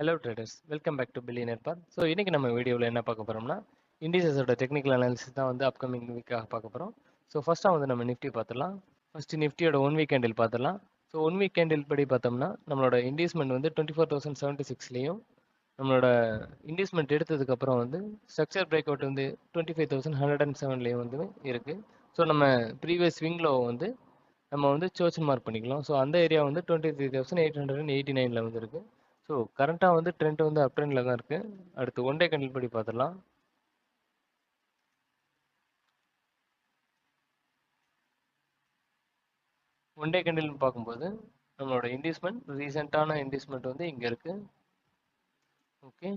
Hello traders, welcome back to Billionaire Path. So இன்னைக்கு நம்ம வீடியோவில் என்ன பார்க்க போகிறோம்னா இண்டிசஸோட டெக்னிக்கல் அனாலிசிஸ் தான் வந்து அப்கமிங் வீக்காக பார்க்க போகிறோம். ஸோ ஃபர்ஸ்ட்டாக வந்து நம்ம நிஃப்டி பார்த்துடலாம். ஃபர்ஸ்ட் நிஃப்டியோட 1 வீக் கேண்டில் பார்த்துடலாம். ஸோ 1 வீக் கேண்டில் படி பார்த்தோம்னா நம்மளோட இண்டீஸ்மெண்ட் வந்து 24,076லையும் நம்மளோட இண்டீஸ்மெண்ட் எடுத்ததுக்கப்புறம் வந்து ஸ்ட்ரக்சர் பிரேக் அவுட் வந்து 25,107லையும் வந்து இருக்குது. ஸோ நம்ம ப்ரீவியஸ் ஸ்விங்கில் வந்து நம்ம வந்து சர்ச் மார்க் பண்ணிக்கலாம். ஸோ அந்த ஏரியா வந்து 23,889ல் வந்து இருக்குது. ஸோ கரண்ட்டாக வந்து ட்ரெண்ட் வந்து அப் ட்ரெண்டில் தான் இருக்குது. அடுத்து ஒன் டே கேண்டில் படி பார்த்துடலாம். ஒன் டே கேண்டில் பார்க்கும்போது நம்மளோட இண்டீஸ்மெண்ட் ரீசெண்டான இண்டீஸ்மெண்ட் வந்து இங்கே இருக்குது. ஓகே,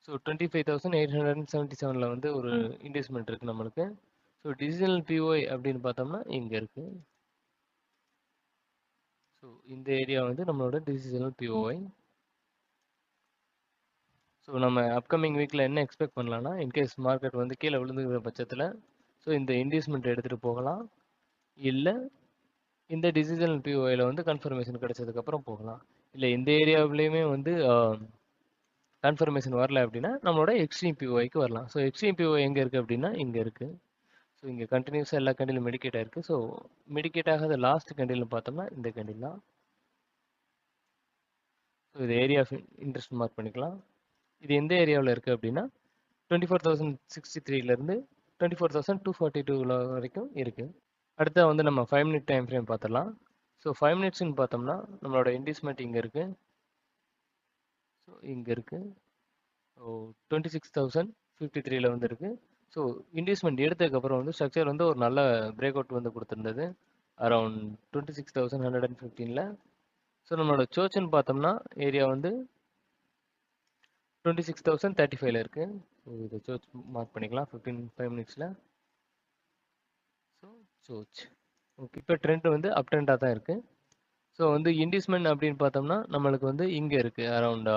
ஸோ 25,877ல் வந்து ஒரு இண்டீஸ்மெண்ட் இருக்குது நம்மளுக்கு. ஸோ டிஜிட்டல் பிஓஐ அப்படின்னு பார்த்தோம்னா இங்கே இருக்குது. ஸோ இந்த ஏரியா வந்து நம்மளோட டிஜிட்டல் பிஓஐ. ஸோ நம்ம அப்கமிங் வீக்கில் என்ன எக்ஸ்பெக்ட் பண்ணலாம்னா, இன்கேஸ் மார்க்கெட் வந்து கீழே விழுந்துக்கிற பட்சத்தில் ஸோ இந்த இண்டீஸ்மெண்ட் எடுத்துகிட்டு போகலாம், இல்லை இந்த டிஜிட்டல் பிஓஐயில் வந்து கன்ஃபர்மேஷன் கிடைச்சதுக்கப்புறம் போகலாம். இல்லை இந்த ஏரியாவிலையுமே வந்து கன்ஃபர்மேஷன் வரல அப்படின்னா நம்மளோட எக்ஸ்ட்ரீம் பிஓஐக்கு வரலாம். ஸோ எக்ஸ்ட்ரீம் பிஓஐ எங்கே இருக்குது அப்படின்னா இங்கே இருக்குது. ஸோ இங்கே கண்டினியூஸாக எல்லா கேண்டிலும் மெடிக்கேட் ஆகிருக்கு. ஸோ மெடிக்கேட் ஆகாத லாஸ்ட் கேண்டில் பார்த்தோம்னா இந்த கேண்டில் தான். ஸோ இது ஏரியா ஆஃப் இன்ட்ரெஸ்ட் மார்க் பண்ணிக்கலாம். இது எந்த ஏரியாவில் இருக்குது அப்படின்னா 24,063லேருந்து 24,242 வரைக்கும் இருக்குது. அடுத்த வந்து நம்ம 5 மினிட் டைம் ஃப்ரேம் பார்த்துடலாம். ஸோ 5 மினிட்ஸ்னு பார்த்தோம்னா நம்மளோட இண்டீஸ்மெண்ட் இங்கே இருக்குது. ஸோ இங்கே இருக்குது. ஸோ 26,053ல் வந்து இருக்குது. ஸோ இண்டீஸ்மெண்ட் எடுத்ததுக்கப்புறம் வந்து ஸ்ட்ரக்சர் வந்து ஒரு நல்ல பிரேக் அவுட் வந்து கொடுத்துருந்தது அரவுண்ட் 26,115ல். ஸோ நம்மளோட சர்ச்னு பார்த்தோம்னா ஏரியா வந்து 26,035ல் இருக்குது. ஸோ இதை சர்ச் மார்க் பண்ணிக்கலாம் 5 மினிட்ஸில். ஸோ சர்ச் ஓகே, இப்போ ட்ரெண்ட் வந்து அப் ட்ரெண்டாக தான் இருக்குது. ஸோ வந்து இண்டீஸ்மெண்ட் அப்படின்னு பார்த்தோம்னா நம்மளுக்கு வந்து இங்கே இருக்குது அரவுண்ட்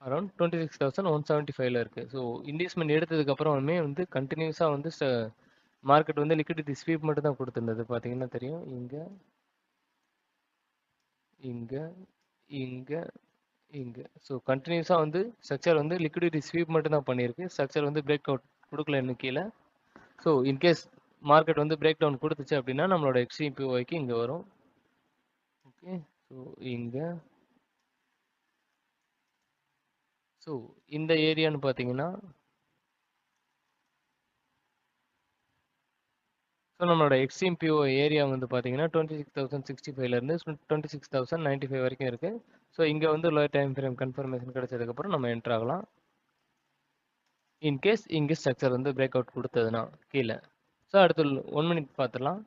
26,175ல் இருக்குது. ஸோ இண்டீஸ்மெண்ட் எடுத்ததுக்கப்புறமே வந்து கண்டினியூஸாக வந்து மார்க்கெட் வந்து லிக்விடிட்டி ஸ்வீப் மட்டும் தான் கொடுத்துருந்தது. பார்த்தீங்கன்னா தெரியும், இங்கே இங்கே இங்கே இங்கே. ஸோ கண்டினியூஸாக வந்து ஸ்ட்ரக்சர் வந்து லிக்விடிட்டி ஸ்வீப் மட்டும் தான் பண்ணியிருக்கு. ஸ்ட்ரக்சர் வந்து பிரேக் அவுட் கொடுக்கல இன்னும் கீழே. ஸோ இன்கேஸ் மார்க்கெட் வந்து பிரேக் டவுன் கொடுத்துச்சு அப்படின்னா நம்மளோட எக்ஸ்ட்ரீம் பிஓஐக்கு இங்கே வரும். ஓகே, ஸோ இங்கே ஸோ இந்த ஏரியான்னு பார்த்தீங்கன்னா ஸோ நம்மளோட எக்ஸ்ட்ரீம் பிஓ ஏரியா வந்து பார்த்தீங்கன்னா 26,065லேருந்து 26,095 வரைக்கும் இருக்குது. ஸோ இங்கே வந்து லோ டைம் ஃப்ரேம் கன்ஃபர்மேஷன் கிடைச்சதுக்கப்புறம் நம்ம என்ட்ரு ஆகலாம். இன்கேஸ் இங்கே ஸ்ட்ரக்சர் வந்து பிரேக் அவுட் கொடுத்ததுன்னா கீழே. ஸோ அடுத்து 1 மினிட் பார்த்துடலாம்.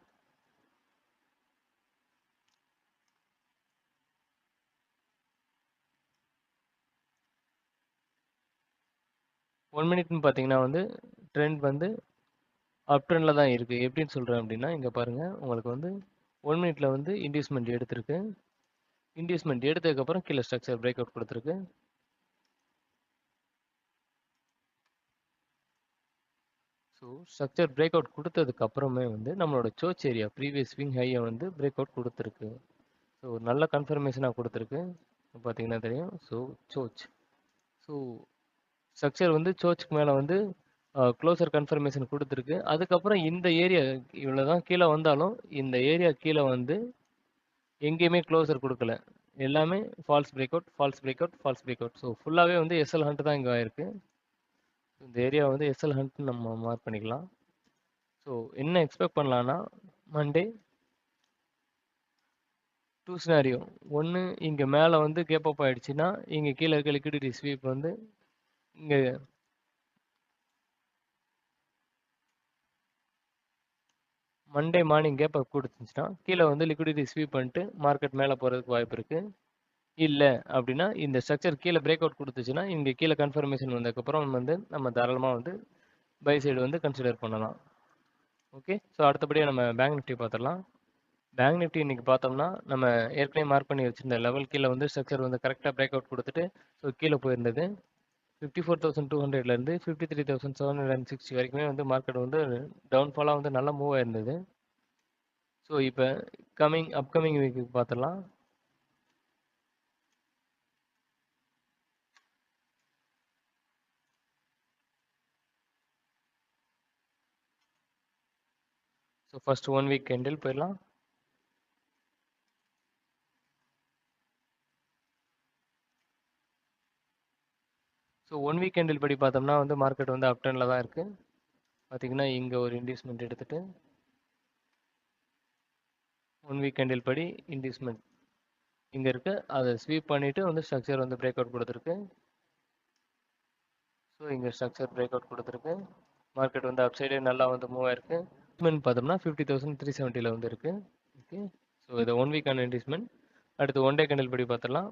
ஒன் மினிட்னு பார்த்தீங்கன்னா வந்து ட்ரெண்ட் வந்து அப் ட்ரெண்டில் தான் இருக்குது. எப்படின்னு சொல்கிறேன் அப்படின்னா இங்கே பாருங்கள், உங்களுக்கு வந்து 1 மினிட்ல வந்து இண்டீஸ்மெண்ட் எடுத்திருக்கு. இண்டீஸ்மெண்ட் எடுத்ததுக்கப்புறம் கீழே ஸ்ட்ரக்சர் பிரேக் அவுட் கொடுத்துருக்கு. ஸோ ஸ்ட்ரக்சர் பிரேக் அவுட் கொடுத்ததுக்கு அப்புறமே வந்து நம்மளோட சர்ச் ஏரியா ப்ரீவியஸ் ஸ்விங் ஹையை வந்து பிரேக் அவுட் கொடுத்துருக்கு. ஸோ நல்ல கன்ஃபர்மேஷனாக கொடுத்துருக்கு, பார்த்தீங்கன்னா தெரியும். ஸோ சர்ச் ஸோ ஸ்ட்ரக்சர் வந்து சர்ச்சுக்கு மேலே வந்து க்ளோசர் கன்ஃபர்மேஷன் கொடுத்துருக்கு. அதுக்கப்புறம் இந்த ஏரியா இவ்வளோ தான் கீழே வந்தாலும் இந்த ஏரியா கீழே வந்து எங்கேயுமே க்ளோசர் கொடுக்கல. எல்லாமே falls break out, falls break out, falls break out. So ஃபுல்லாகவே வந்து எஸ்எல் ஹண்ட் தான் இங்கே ஆயிருக்கு. இந்த ஏரியா வந்து எஸ்எல் ஹண்ட்னு நம்ம மார்க் பண்ணிக்கலாம். ஸோ என்ன எக்ஸ்பெக்ட் பண்ணலான்னா மண்டே 2 சினாரியோ. ஒன்று இங்கே மேலே வந்து கேப் அப் ஆகிடுச்சுன்னா இங்கே கீழே இருக்க லிக்விடிட்டி ஸ்வீப் வந்து இங்கே மண்டே மார்னிங் கேப் அப் கொடுத்துச்சுன்னா கீழே வந்து லிக்விடிட்டி ஸ்வீப் பண்ணிட்டு மார்க்கெட் மேலே போகிறதுக்கு வாய்ப்பு இருக்குது. இல்லை அப்படின்னா இந்த ஸ்ட்ரக்சர் கீழே பிரேக் அவுட் கொடுத்துச்சுன்னா இங்கே கீழே கன்ஃபர்மேஷன் வந்ததுக்கப்புறம் வந்து நம்ம தாராளமாக வந்து பை சைடு வந்து கன்சிடர் பண்ணலாம். ஓகே, ஸோ அடுத்தபடியாக நம்ம பேங்க் நிஃப்டி பார்த்துடலாம். பேங்க் நிஃப்டி இன்னைக்கு பார்த்தோம்னா நம்ம ஏற்கனவே மார்க் பண்ணி வச்சிருந்த லெவல் கீழே வந்து ஸ்ட்ரக்சர் வந்து கரெக்டாக பிரேக் அவுட் கொடுத்துட்டு ஸோ கீழே போயிருந்தது. 54,200லேருந்து 53,760 வரைக்குமே வந்து மார்க்கெட் வந்து டவுன்ஃபாலாக வந்து நல்ல மூவ் ஆயிருந்தது. ஸோ இப்போ அப்கமிங் வீக்கு பார்த்துடலாம். ஸோ ஃபர்ஸ்ட் 1 வீக் கேண்டில் போயிடலாம். ஸோ 1 வீக் கேண்டில் படி பார்த்தோம்னா வந்து மார்க்கெட் வந்து அப் ட்ரெண்டில் தான் இருக்குது. பார்த்தீங்கன்னா இங்கே ஒரு இன்டியூஸ்மெண்ட் எடுத்துகிட்டு 1 வீக் கேண்டில் படி இன்டியூஸ்மெண்ட் இங்கே இருக்குது, அதை ஸ்வீப் பண்ணிவிட்டு வந்து ஸ்ட்ரக்சர் வந்து பிரேக் அவுட் கொடுத்துருக்கு. ஸோ இங்கே ஸ்ட்ரக்சர் பிரேக் அவுட் கொடுத்துருக்கு. மார்க்கெட் வந்து அப் சைடே நல்லா வந்து மூவ் ஆயிருக்கு. இன்வெஸ்ட்மெண்ட் பார்த்தோம்னா 50,370 வந்து இருக்கு. ஓகே, ஸோ இது 1 வீக்கான இன்வெஸ்ட்மெண்ட். அடுத்து 1 டே கேண்டில் படி பார்த்துடலாம்.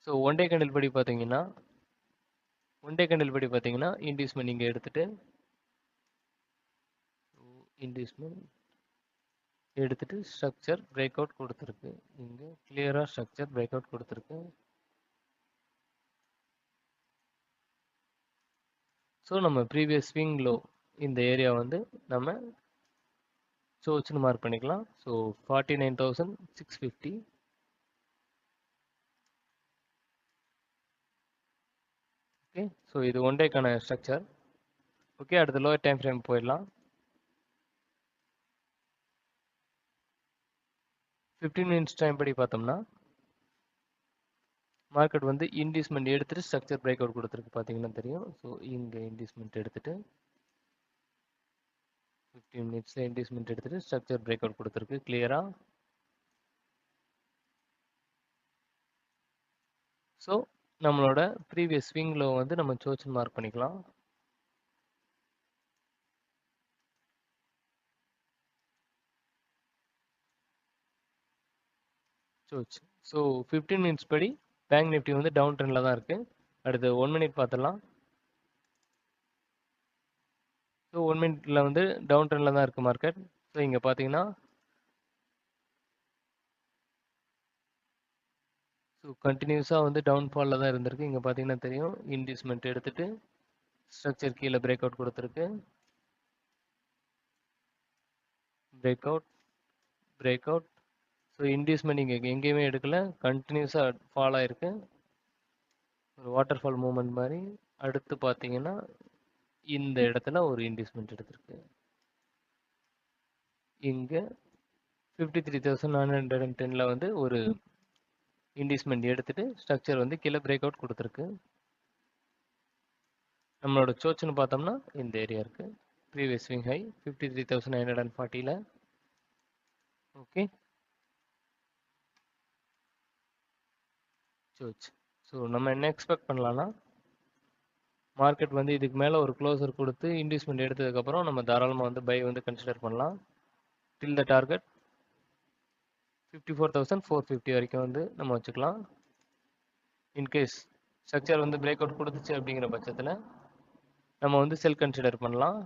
ஸோ 1 டே கேண்டில் படி பார்த்தீங்கன்னா இன்வெஸ்ட்மெண்ட் இங்கே எடுத்துட்டு ஸ்ட்ரக்சர் பிரேக் அவுட் கொடுத்துருக்கு. இங்கே கிளியராக ஸ்ட்ரக்சர் பிரேக் அவுட் கொடுத்துருக்கு. ஸோ நம்ம ப்ரீவியஸ் ஸ்விங் லோ இந்த ஏரியா வந்து நம்ம சோச்சுன்னு மார்க் பண்ணிக்கலாம். ஸோ 49,650. ஓகே, ஸோ இது 1 டேக்கான ஸ்ட்ரக்சர். ஓகே, அடுத்த லோவர் டைம் ஃப்ரேம் போயிடலாம். 15 மினிட்ஸ் டைம் படி பார்த்தோம்னா மார்க்கெட் வந்து இன்டியூஸ்மெண்ட் எடுத்துட்டு ஸ்ட்ரக்சர் பிரேக் அவுட் கொடுத்துருக்கு, பார்த்தீங்கன்னா தெரியும். ஸோ இங்கே இன்டியூஸ்மெண்ட் எடுத்துட்டு 15 மினிட்ஸில் இன்டியூஸ்மெண்ட் எடுத்துட்டு ஸ்ட்ரக்சர் பிரேக் அவுட் கொடுத்துருக்கு கிளியராக. ஸோ நம்மளோட ப்ரீவியஸ் ஸ்விங் லோ வந்து நம்ம சோச்சுன்னு மார்க் பண்ணிக்கலாம். சோச். ஸோ 15 மினிட்ஸ் படி பேங்க் நிஃப்டி வந்து டவுன் ட்ரெண்டில் தான் இருக்குது. அடுத்து 1 மினிட் பார்த்துடலாம். ஸோ 1 மினிட்ல வந்து டவுன் ட்ரெண்டில் தான் இருக்குது மார்க்கெட். ஸோ இங்கே பார்த்தீங்கன்னா ஸோ கண்டினியூஸாக வந்து டவுன்ஃபாலில் தான் இருந்திருக்கு. இங்கே பார்த்தீங்கன்னா தெரியும், இன்டியூஸ்மெண்ட் எடுத்துட்டு ஸ்ட்ரக்சர் கீழே பிரேக் அவுட் கொடுத்துருக்கு. Break out, break out. So inducement இங்கே எங்கேயுமே எடுக்கல, கண்டினியூஸாக ஃபால் ஆயிருக்கு, ஒரு வாட்டர் ஃபால் மூவ்மெண்ட் மாதிரி. அடுத்து பார்த்தீங்கன்னா இந்த இடத்துல ஒரு இன்டியூஸ்மெண்ட் எடுத்திருக்கு. இங்கே 53,910 வந்து ஒரு இன்டியூஸ்மெண்ட் எடுத்துட்டு ஸ்ட்ரக்சர் வந்து கீழே பிரேக் அவுட் கொடுத்துருக்கு. நம்மளோட சோச்சுன்னு பார்த்தோம்னா இந்த ஏரியா இருக்கு, previous swing high 53,940. Okay, சோச். So நம்ம என்ன எக்ஸ்பெக்ட் பண்ணலாம்னா மார்க்கெட் வந்து இதுக்கு மேலே ஒரு க்ளோசர் கொடுத்து இன்டியூஸ்மெண்ட் எடுத்ததுக்கப்புறம் நம்ம தாராளமாக வந்து பை வந்து கன்சிடர் பண்ணலாம். டில் த டார்கெட் 54,450 வரைக்கும் வந்து நம்ம வச்சுக்கலாம். இன்கேஸ் ஸ்ட்ரக்சர் வந்து பிரேக் அவுட் கொடுத்துச்சு அப்படிங்கிற பட்சத்தில் நம்ம வந்து செல் கன்சிடர் பண்ணலாம்.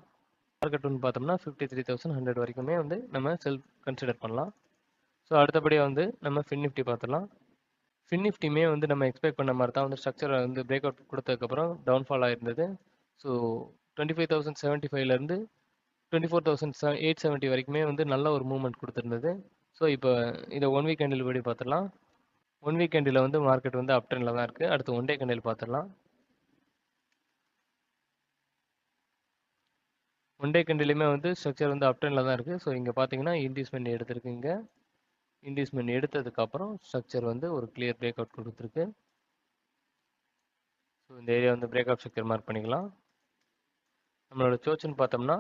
டார்கெட் வந்து பார்த்தோம்னா 53,100 வரைக்குமே வந்து நம்ம செல் கன்சிடர் பண்ணலாம். ஸோ அடுத்தபடியாக வந்து நம்ம ஃபின் நிஃப்டி பார்த்துடலாம். ஃபின் நிஃப்டியுமே வந்து நம்ம எக்ஸ்பெக்ட் பண்ண மாதிரி தான் வந்து ஸ்ட்ரக்சரை வந்து பிரேக் அவுட் கொடுத்ததுக்கப்புறம் டவுன்ஃபால் ஆயிருந்தது. ஸோ 25,075லேருந்து 24,870 வரைக்குமே வந்து நல்ல ஒரு மூவ்மெண்ட் கொடுத்துருந்தது. ஸோ இப்போ இதை 1 வீக் கேண்டில் படி பார்த்துடலாம். 1 வீக் கேண்டில் வந்து மார்க்கெட் வந்து அப் ட்ரெண்டில் தான் இருக்குது. அடுத்து 1 டே கேண்டில் பார்த்துடலாம். 1 டே கேண்டிலுமே வந்து ஸ்ட்ரக்சர் வந்து அப் ட்ரெண்டில் தான் இருக்குது. ஸோ இங்கே பார்த்தீங்கன்னா இன்டியூஸ்மெண்ட் எடுத்திருக்கு. இங்கே இன்டியூஸ்மெண்ட் எடுத்ததுக்கப்புறம் ஸ்ட்ரக்சர் வந்து ஒரு கிளியர் பிரேக் அவுட் கொடுத்துருக்கு. ஸோ இந்த ஏரியா வந்து பிரேக் அவுட் ஸ்ட்ரக்சர் மார்க் பண்ணிக்கலாம். நம்மளோட சோச்சுன்னு பார்த்தோம்னா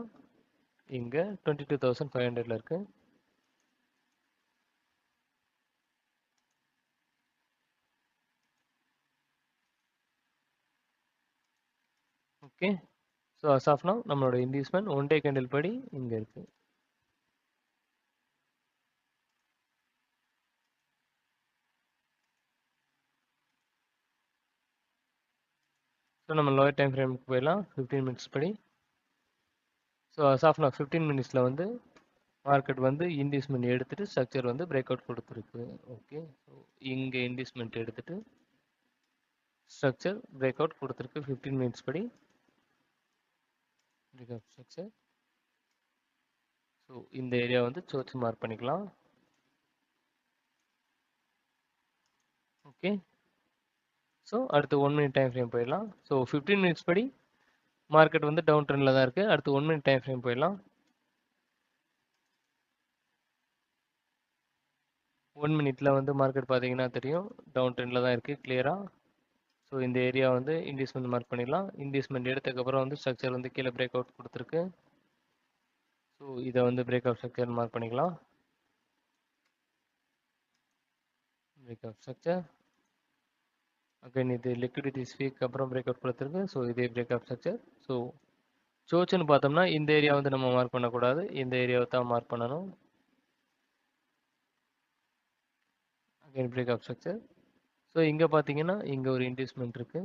இங்கே 22,500 இருக்குது. Okay, so as of now நம்மளோட இன்டியூஸ்மெண்ட் 1 டே கேண்டில் படி இங்கே இருக்குது. ஸோ நம்ம லோயர் டைம் ஃப்ரேமுக்கு போயிடலாம் 15 மினிட்ஸ் படி. ஸோ அஸ் ஆஃப் நவ் 15 மினிட்ஸில் வந்து மார்க்கெட் வந்து இன்டியூஸ்மெண்ட் எடுத்துட்டு ஸ்ட்ரக்சர் வந்து பிரேக் அவுட் கொடுத்துருக்கு. ஓகே, ஸோ இங்கே இன்டியூஸ்மெண்ட் எடுத்துட்டு ஸ்ட்ரக்சர் பிரேக் அவுட் கொடுத்துருக்கு 15 மினிட்ஸ் படி பிரேக் அவுட் ஸ்ட்ரக்சர். ஸோ இந்த ஏரியா வந்து சோச் மார்க் பண்ணிக்கலாம். ஓகே. ஸோ அடுத்து 1 மினிட் டைம் ஃப்ரேம் போயிடலாம். ஸோ 15 மினிட்ஸ் படி மார்க்கெட் வந்து டவுன் ட்ரெண்டில் தான் இருக்குது. அடுத்து 1 மினிட் டைம் ஃப்ரேம் போயிடலாம். 1 மினிட்ல வந்து மார்க்கெட் பார்த்தீங்கன்னா தெரியும் டவுன் ட்ரெண்டில் தான் இருக்குது கிளியராக. ஸோ இந்த ஏரியா வந்து இன்டிஸ்மெண்ட் மார்க் பண்ணிடலாம். இன்டிஸ்மெண்ட் எடுத்ததுக்கப்புறம் வந்து ஸ்ட்ரக்சர் வந்து கீழே பிரேக் அவுட் கொடுத்துருக்கு. ஸோ இதை வந்து பிரேக் அவுட் ஸ்ட்ரக்சர் மார்க் பண்ணிக்கலாம். பிரேக் அவுட் ஸ்ட்ரக்சர் அகைன் இது லிக்விடிட்டி ஸ்வீக் அப்புறம் பிரேக் அவுட் கொடுத்துருக்கு. ஸோ இதே பிரேக் அவுட் ஸ்ட்ரக்சர். ஸோ சோச்சுன்னு பார்த்தோம்னா இந்த ஏரியா வந்து நம்ம மார்க் பண்ணக்கூடாது, இந்த ஏரியாவை தான் மார்க் பண்ணணும். Again break out structure. So இங்கே பார்த்தீங்கன்னா இங்கே ஒரு இன்டிஸ்மெண்ட் இருக்கு.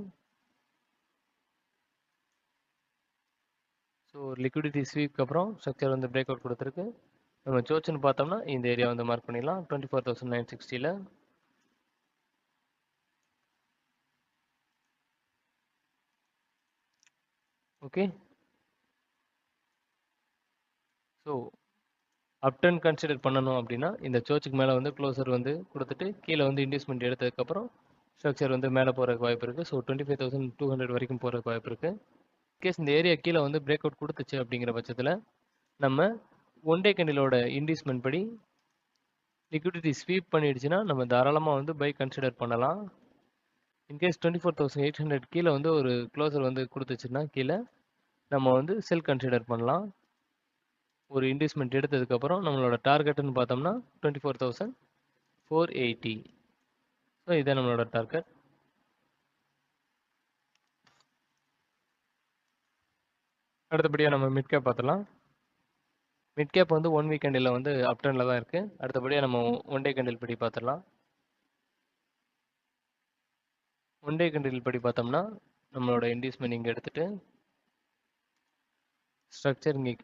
ஸோ லிக்விடிட்டி ஸ்வீக் அப்புறம் ஸ்ட்ரக்சர் வந்து பிரேக் அவுட் கொடுத்துருக்கு. நம்ம சோச்சுன்னு பார்த்தோம்னா இந்த ஏரியா வந்து மார்க் பண்ணிடலாம் 24,960. ஓகே. ஸோ அப்டன் கன்சிடர் பண்ணணும் அப்படின்னா இந்த சோச்சுக்கு மேலே வந்து க்ளோசர் வந்து கொடுத்துட்டு கீழே வந்து இன்வெஸ்ட்மெண்ட் எடுத்ததுக்கப்புறம் ஸ்ட்ரக்சர் வந்து மேலே போகிறதுக்கு வாய்ப்பு இருக்குது. ஸோ 25,200 வரைக்கும் போகிறதுக்கு வாய்ப்பு இருக்குது. கேஸ் இந்த ஏரியா கீழே வந்து பிரேக் அவுட் கொடுத்துச்சு அப்படிங்கிற பட்சத்தில் நம்ம ஒன் டே கேண்டிலோட இன்வெஸ்ட்மெண்ட் படி லிக்விடிட்டி ஸ்வீப் பண்ணிடுச்சுன்னா நம்ம தாராளமாக வந்து பை கன்சிடர் பண்ணலாம். இன்கேஸ் 24,800 கீழே வந்து ஒரு க்ளோசர் வந்து கொடுத்துச்சுன்னா கீழே நம்ம வந்து செல் கன்சிடர் பண்ணலாம். ஒரு இன்வெஸ்ட்மெண்ட் எடுத்ததுக்கப்புறம் நம்மளோட டார்கெட்னு பார்த்தோம்னா 24,480. ஸோ இதான் நம்மளோட டார்கெட். அடுத்தபடியாக நம்ம மிட் கேப் பார்த்துலாம். மிட் கேப் வந்து 1 வீக் கேண்டில் வந்து அப் ட்ரெண்டில் தான் இருக்குது. அடுத்தபடியாக நம்ம ஒன் டே கேண்டில் படி பார்த்துடலாம். ஒன் டே கேண்டில் படி பார்த்தோம்னா நம்மளோட இன்வெஸ்ட்மெண்ட் இங்கே எடுத்துகிட்டு ஸ்ட்ரக்சர் இங்கே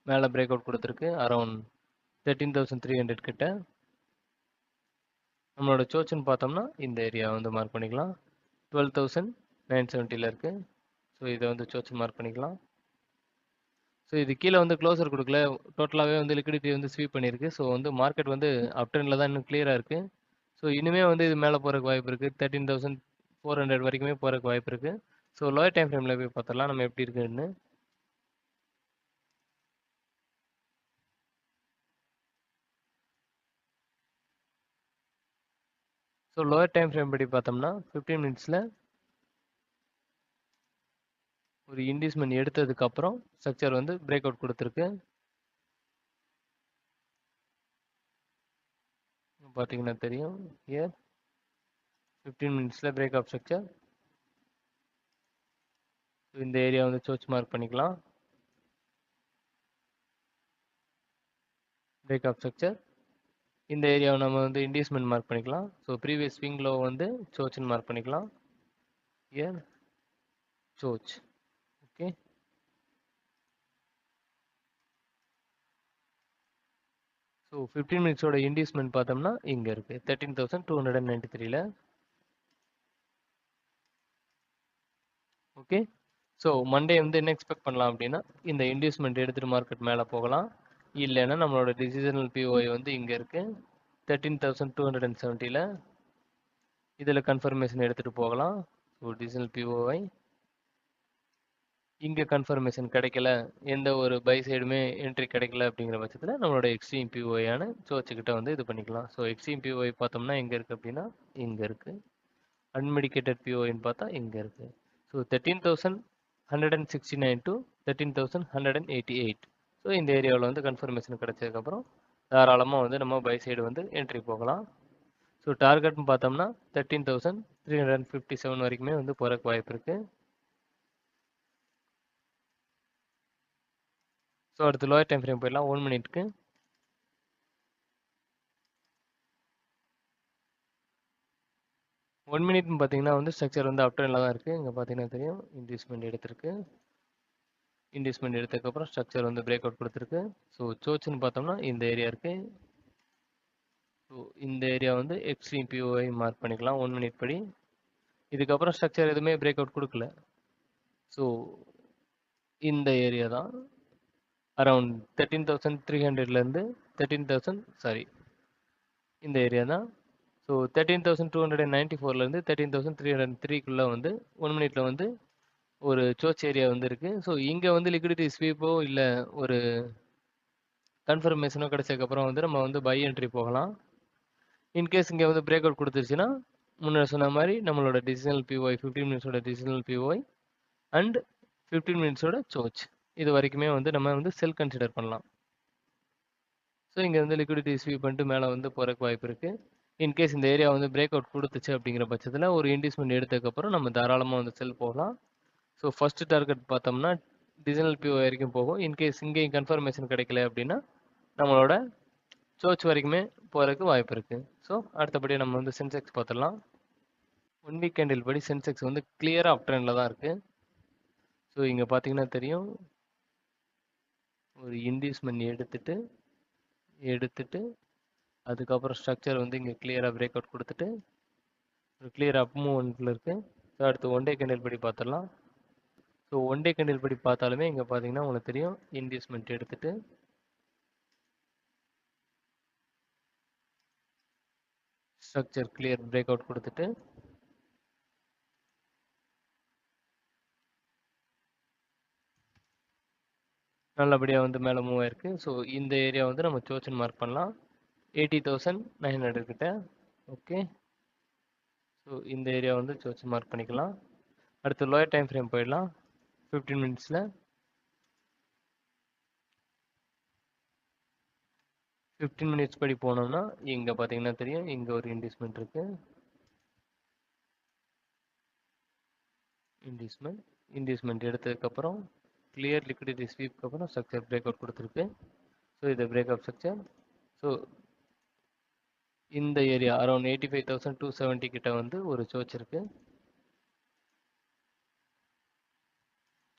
மேலே பிரேக் அவுட் கொடுத்துருக்கு அரௌண்ட் 13,300 கிட்ட. நம்மளோட சோச்சுன்னு பார்த்தோம்னா இந்த ஏரியா வந்து மார்க் பண்ணிக்கலாம் 12,970 இருக்குது. ஸோ இதை வந்து சோச்சு மார்க் பண்ணிக்கலாம். ஸோ இது கீழே வந்து க்ளோசர் கொடுக்கல, டோட்டலாகவே வந்து லிக்விடிட்டி வந்து ஸ்வீப் பண்ணியிருக்கு. ஸோ வந்து மார்க்கெட் வந்து அப் ட்ரெண்டில் தான் இன்னும் கிளியராக இருக்குது. ஸோ இனிமே வந்து இது மேலே போகிறதுக்கு வாய்ப்பு இருக்குது. 13,400 வரைக்குமே போகிறதுக்கு வாய்ப்பு இருக்குது. ஸோ லோயர் டைம் ஃப்ரேமில் போய் பார்த்துடலாம் நம்ம எப்படி இருக்குன்னு. ஸோ லோயர் டைம் ஃப்ரேம் படி பார்த்தோம்னா 15 மினிட்ஸில் ஒரு இன்வெஸ்ட்மெண்ட் எடுத்ததுக்கப்புறம் ஸ்ட்ரக்சர் வந்து பிரேக் அவுட் கொடுத்துருக்கு. பார்த்தீங்கன்னா தெரியும் ஹியர் 15 மினிட்ஸில் பிரேக் அவுட் ஸ்ட்ரக்சர். இந்த ஏரியா வந்து சோச் மார்க் பண்ணிக்கலாம். Break out structure. இந்த ஏரியாவை நம்ம வந்து இன்வெஸ்ட்மெண்ட் மார்க் பண்ணிக்கலாம். ஸோ ப்ரீவியஸ் ஸ்விங் லோ வந்து சோச்சுன்னு மார்க் பண்ணிக்கலாம். ஹியர் சோச். ஓகே. ஸோ 15 மினிட்ஸோட இன்வெஸ்ட்மெண்ட் பார்த்தோம்னா இங்கே இருக்குது 13,293. ஓகே. ஸோ மண்டே வந்து என்ன எக்ஸ்பெக்ட் பண்ணலாம் அப்படின்னா இந்த இன்வெஸ்ட்மெண்ட் எடுத்துகிட்டு மார்க்கெட் மேலே போகலாம். இல்லைன்னா நம்மளோட டிசிஷனல் பிஓஐ வந்து இங்கே இருக்குது 13,270. இதில் கன்ஃபர்மேஷன் எடுத்துகிட்டு போகலாம். ஸோ டிசிஷனல் பிஓஐ இங்கே கன்ஃபர்மேஷன் கிடைக்கல, எந்த ஒரு பை சைடுமே என்ட்ரி கிடைக்கல அப்படிங்கிற பட்சத்தில் நம்மளோட எக்ஸ்ட்ரீம் பிஓஐயான சோச்சுக்கிட்ட வந்து இது பண்ணிக்கலாம். ஸோ எக்ஸ்ட்ரீம் பிஓஐ பார்த்தோம்னா எங்கே இருக்குது அப்படின்னா இங்கே இருக்குது. அன்மெடிக்கேட்டட் பிஓஐன்னு பார்த்தா இங்கே இருக்குது. So 13,169 to 13,188. ஸோ இந்த ஏரியாவில் வந்து கன்ஃபர்மேஷன் கிடைச்சதுக்கப்புறம் தாராளமாக வந்து நம்ம பை சைடு வந்து என்ட்ரி போகலாம். ஸோ டார்கெட்னு பார்த்தோம்னா 13,357 வரைக்குமே வந்து போகிறக்கு வாய்ப்பு இருக்குது. ஸோ அடுத்து லோயர் டைம் ஃப்ரேம் போயிடலாம் 1 மினிட்க்கு. 1 மினிட்னு பார்த்தீங்கன்னா வந்து ஸ்ட்ரக்சர் வந்து அப் ட்ரெண்டில் தான் இருக்குது. இங்கே பார்த்தீங்கன்னா தெரியும் இன்வெஸ்ட்மெண்ட் எடுத்திருக்கு. இன்வெஸ்ட்மெண்ட் எடுத்ததுக்கப்புறம் ஸ்ட்ரக்சர் வந்து பிரேக் அவுட் கொடுத்துருக்கு. ஸோ சோச்சுன்னு பார்த்தோம்னா இந்த ஏரியா இருக்குது. ஸோ இந்த ஏரியா வந்து எக்ஸ்ட்ரீம் பிஓஐ மார்க் பண்ணிக்கலாம் 1 மினிட் படி. இதுக்கப்புறம் ஸ்ட்ரக்சர் எதுவுமே பிரேக் அவுட் கொடுக்கல. ஸோ இந்த ஏரியா தான் அரௌண்ட் 13,300லேருந்து 13,000 சாரி இந்த ஏரியா தான். ஸோ 13,294லேருந்து 13,303க்குள்ளே வந்து 1 மினிட்ல வந்து ஒரு சோச் ஏரியா வந்து இருக்கு. ஸோ இங்கே வந்து லிக்விடிட்டி ஸ்வீப்போ இல்லை ஒரு கன்ஃபர்மேஷனோ கிடைச்சதுக்கப்புறம் வந்து நம்ம வந்து பை என்ட்ரி போகலாம். இன்கேஸ் இங்கே வந்து பிரேக் அவுட் கொடுத்துருச்சுன்னா முன்னாடி சொன்ன மாதிரி நம்மளோட டிசிஷனல் பிஓஐ 15 மினிட்ஸோட டிசிஷனல் பிஓஐ அண்ட் 15 மினிட்ஸோட சோச் இது வரைக்குமே வந்து நம்ம வந்து செல் கன்சிடர் பண்ணலாம். ஸோ இங்கே வந்து லிக்விடிட்டி ஸ்வீப் பண்ணிட்டு மேலே வந்து போகிறக்கு வாய்ப்பு இருக்குது. இன்கேஸ் இந்த ஏரியா வந்து பிரேக் அவுட் கொடுத்துச்சு அப்படிங்கிற பட்சத்தில் ஒரு இன்டிஸ்மெண்ட் எடுத்ததுக்கப்புறம் நம்ம தாராளமாக வந்து செல் போகலாம். ஸோ ஃபஸ்ட்டு டார்கெட் பார்த்தோம்னா டிசிஷனல் பிஓ வரைக்கும் போகும். இன்கேஸ் இங்கேயும் கன்ஃபர்மேஷன் கிடைக்கல அப்படின்னா நம்மளோட சோச் வரைக்குமே போகிறதுக்கு வாய்ப்பு இருக்குது. ஸோ அடுத்தபடியாக நம்ம வந்து சென்செக்ஸ் பார்த்துடலாம். 1 வீக் கேண்டில் படி சென்செக்ஸ் வந்து கிளியராக அப் ட்ரெண்டில் தான் இருக்குது. ஸோ இங்கே பார்த்தீங்கன்னா தெரியும், ஒரு இன்டிஸ்மெண்ட் எடுத்துட்டு அதுக்கப்புறம் ஸ்ட்ரக்சர் வந்து இங்கே கிளியராக பிரேக் அவுட் கொடுத்துட்டு ஒரு கிளியர் அப் மூவ்மெண்ட்டில் இருக்குது. ஸோ அடுத்து 1 டே கேண்டில் படி பார்த்துடலாம். ஸோ 1 டே கேண்டில் படி பார்த்தாலுமே இங்கே பார்த்தீங்கன்னா உங்களுக்கு தெரியும், இன்டிஸ்மெண்ட் எடுத்துட்டு ஸ்ட்ரக்சர் கிளியர் பிரேக் அவுட் கொடுத்துட்டு நல்லபடியாக வந்து மேலே மூவ் ஆயிருக்கு. ஸோ இந்த ஏரியா வந்து நம்ம சோச்சன் மார்க் பண்ணலாம் 80,900 கிட்ட. ஓகே, ஸோ இந்த ஏரியா வந்து சோச்சன் மார்க் பண்ணிக்கலாம். அடுத்து லோயர் டைம் ஃப்ரேம் போயிடலாம். 15 மினிட்ஸில் 15 மினிட்ஸ் படி போனோம்னா இங்கே பார்த்தீங்கன்னா தெரியும், இங்கே ஒரு இன்டிஸ்மெண்ட் இருக்கு. இன்டிஸ்மெண்ட் எடுத்ததுக்கப்புறம் கிளியர் லிக்விடிட்டி ஸ்வீப்க்கு அப்புறம் ஸ்ட்ரக்சர் பிரேக் அவுட் கொடுத்துருக்கு. ஸோ இது பிரேக் அவுட் ஸ்ட்ரக்சர். ஸோ இந்த ஏரியா அரௌண்ட் 85,270 கிட்ட வந்து ஒரு சோச் இருக்கு.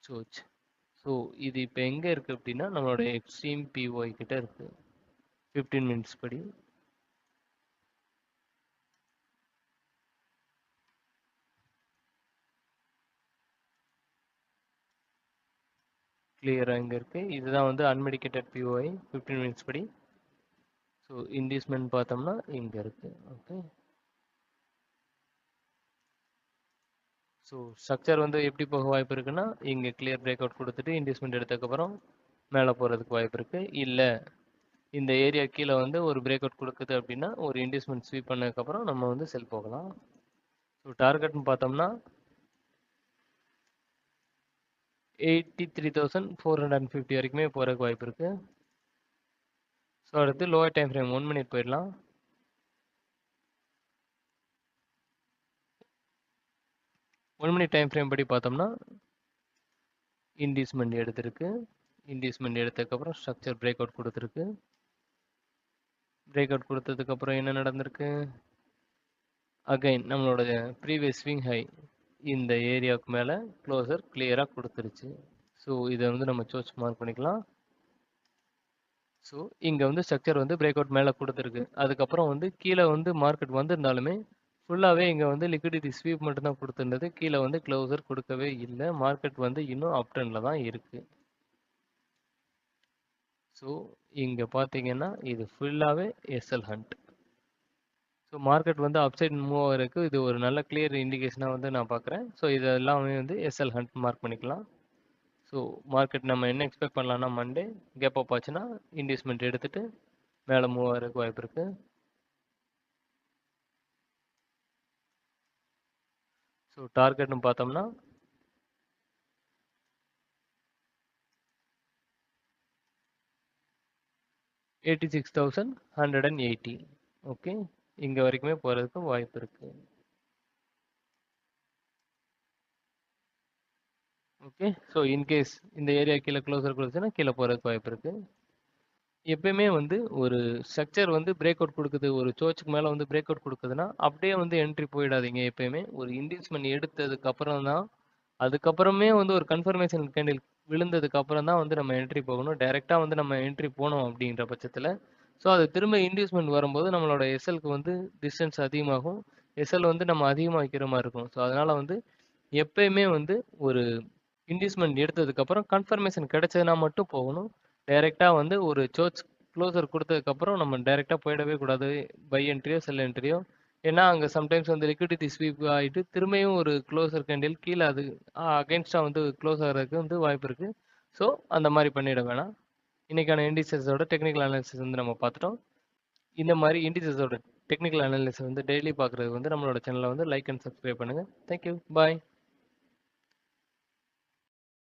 சோச் ஸோ இது இப்போ எங்கே இருக்குது அப்படின்னா நம்மளோட எக்ஸ்ட்ரீம் பிஓஐ கிட்ட இருக்குது 15 மினிட்ஸ் படி. கிளியராக இங்கே இருக்குது. இதுதான் வந்து அன்மெடிக்கேட்டட் பிஓஐ 15 மினிட்ஸ் படி. ஸோ இன்டிஸ்மெண்ட் பார்த்தோம்னா இங்கே இருக்குது. ஓகே, ஸோ ஸ்ட்ரக்சர் வந்து எப்படி போக வாய்ப்பு இருக்குன்னா இங்கே கிளியர் பிரேக் அவுட் கொடுத்துட்டு இன்டிஸ்மெண்ட் எடுத்ததுக்கப்புறம் மேலே போகிறதுக்கு வாய்ப்பு இருக்குது. இல்லை இந்த ஏரியா கீழே வந்து ஒரு பிரேக் அவுட் கொடுக்குது அப்படின்னா ஒரு இன்டிஸ்மெண்ட் ஸ்வீப் பண்ணதுக்கப்புறம் நம்ம வந்து செல் போகலாம். ஸோ டார்கெட்னு பார்த்தோம்னா 83,450 வரைக்குமே போகிறதுக்கு வாய்ப்பு இருக்குது. ஸோ அடுத்து லோவர் டைம் ஃப்ரேம் 1 மினிட் போயிடலாம். 1 மினிட் டைம் ஃப்ரேம் படி பார்த்தோம்னா இன்டிஸ்மெண்ட் எடுத்திருக்கு. இன்டிஸ்மெண்ட் எடுத்ததுக்கப்புறம் ஸ்ட்ரக்சர் பிரேக் அவுட் கொடுத்துருக்கு. பிரேக் அவுட் கொடுத்ததுக்கப்புறம் என்ன நடந்திருக்கு, அகைன் நம்மளோட ப்ரீவியஸ் ஸ்விங் ஹை இந்த ஏரியாவுக்கு மேலே க்ளோசர் கிளியராக கொடுத்துருச்சு. ஸோ இதை வந்து நம்ம சோச் மார்க் பண்ணிக்கலாம். ஸோ இங்கே வந்து ஸ்ட்ரக்சர் வந்து பிரேக் அவுட் மேலே கொடுத்துருக்கு. அதுக்கப்புறம் வந்து கீழே வந்து மார்க்கெட் வந்திருந்தாலுமே ஃபுல்லாகவே இங்கே வந்து லிக்விடிட்டி ஸ்வீப் மட்டும்தான் கொடுத்துருந்தது. கீழே வந்து க்ளோசர் கொடுக்கவே இல்லை. மார்க்கெட் வந்து இன்னும் அப் ட்ரெண்டில் தான் இருக்குது. ஸோ இங்கே பார்த்தீங்கன்னா இது ஃபுல்லாகவே எஸ்எல் ஹண்ட். ஸோ மார்க்கெட் வந்து அப்சைட் மூவ் ஆகிறதுக்கு இது ஒரு நல்ல கிளியர் இண்டிகேஷனாக வந்து நான் பார்க்குறேன். ஸோ இது எல்லாமே வந்து எஸ்எல் ஹண்ட் மார்க் பண்ணிக்கலாம். ஸோ மார்க்கெட் நம்ம என்ன எக்ஸ்பெக்ட் பண்ணலாம்னா மண்டே கேப் அப் ஆச்சுன்னா இன்டிஸ்மெண்ட் எடுத்துகிட்டு மேலே மூவ் ஆகிறதுக்கு வாய்ப்பு இருக்குது. ஸோ டார்கெட்னு பார்த்தோம்னா 86,180. ஓகே, இங்கே வரைக்குமே போகிறதுக்கு வாய்ப்பு இருக்குது. ஓகே, ஸோ இன்கேஸ் இந்த ஏரியா கீழே க்ளோசர் கொடுத்துச்சுன்னா கீழே போகிறதுக்கு வாய்ப்பு இருக்குது. எப்பயுமே வந்து ஒரு ஸ்ட்ரக்சர் வந்து பிரேக் அவுட் கொடுக்குது, ஒரு சோச்சுக்கு மேலே வந்து பிரேக் அவுட் கொடுக்குதுன்னா அப்படியே வந்து என்ட்ரி போயிடாதீங்க. எப்பயுமே ஒரு இன்டிஸ்மெண்ட் எடுத்ததுக்கு அப்புறம் தான், அதுக்கப்புறமே வந்து ஒரு கன்ஃபர்மேஷன் கேண்டில் விழுந்ததுக்கு அப்புறம் தான் வந்து நம்ம என்ட்ரி போகணும். டைரெக்டாக வந்து நம்ம என்ட்ரி போனோம் அப்படின்ற பட்சத்தில் ஸோ அது திரும்ப இன்டியூஸ்மெண்ட் வரும்போது நம்மளோட எஸ்எல்க்கு வந்து டிஸ்டன்ஸ் அதிகமாகும். எஸ்எல் வந்து நம்ம அதிகமாக வைக்கிற மாதிரி இருக்கும். ஸோ அதனால் வந்து எப்பயுமே வந்து ஒரு இன்டியூஸ்மெண்ட் எடுத்ததுக்கப்புறம் கன்ஃபர்மேஷன் கிடைச்சதுனா மட்டும் போகணும். டைரெக்டா வந்து ஒரு சர்ச் க்ளோசர் குடுத்ததுக்கப்புறம் நம்ம டைரெக்டா போயிடவே கூடாது. பை என்ட்ரியோ, செல் என்ட்ரியோ. ஏன்னா, அங்க சம்டைம்ஸ் வந்து லிக்விடிட்டி ஸ்வீப் ஆயிட்டு திரும்பியும் ஒரு க்ளோசர் கேண்டில் கீழ அது அகைன்ஸ்டா வந்து க்ளோஸ் ஆகுறதுக்கு வந்து வாய்ப்பு இருக்கு. ஸோ, அந்த மாரி பண்ணிட வேணாம். இன்னைக்கான இண்டிசஸோட டெக்னிக்கல் அனாலிசிஸ் வந்து நம்ம பார்த்துட்டோம். இந்த மாரி இண்டிசஸோட டெக்னிக்கல் அனாலிசிஸ் வந்து டெய்லி பார்க்குறதுக்கு வந்து நம்மளோட சேனலை வந்து லைக் அண்ட் சப்ஸ்கிரைப் பண்ணுங்க. Thank you. பாய்.